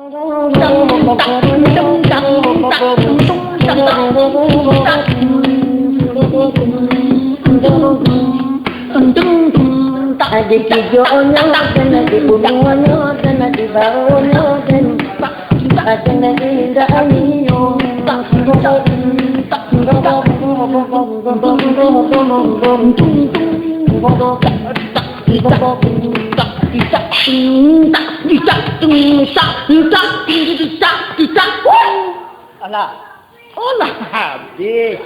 Di tijonya, kena di bunuhnya, kena di baunya, kena di indahnya. Alah, habis.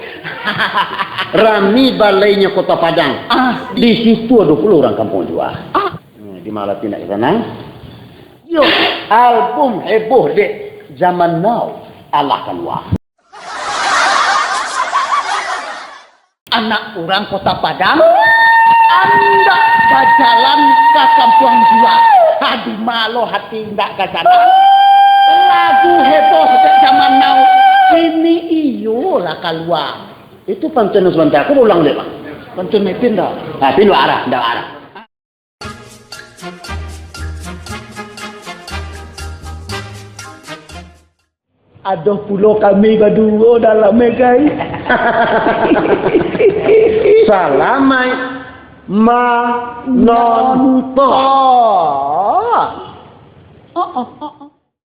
Rami balainya Kota Padang. Di situ ada 20 orang kampung juga. Di malam tindak ke sana. Yo, album heboh dek zaman now. Allah keluar. Anak orang Kota Padang, anda berjalan ke kampung jua. Hadi malo hati tidak ke sana. Lagu heboh sejak zaman now. Ini iyo lah keluar. Itu pantun sebentar. Aku ulang deh, Pak. Pantun pindah. Pindah arah, pindah arah. Ada pulau kami berdua dalam megai. Salamai ma non to. Oh.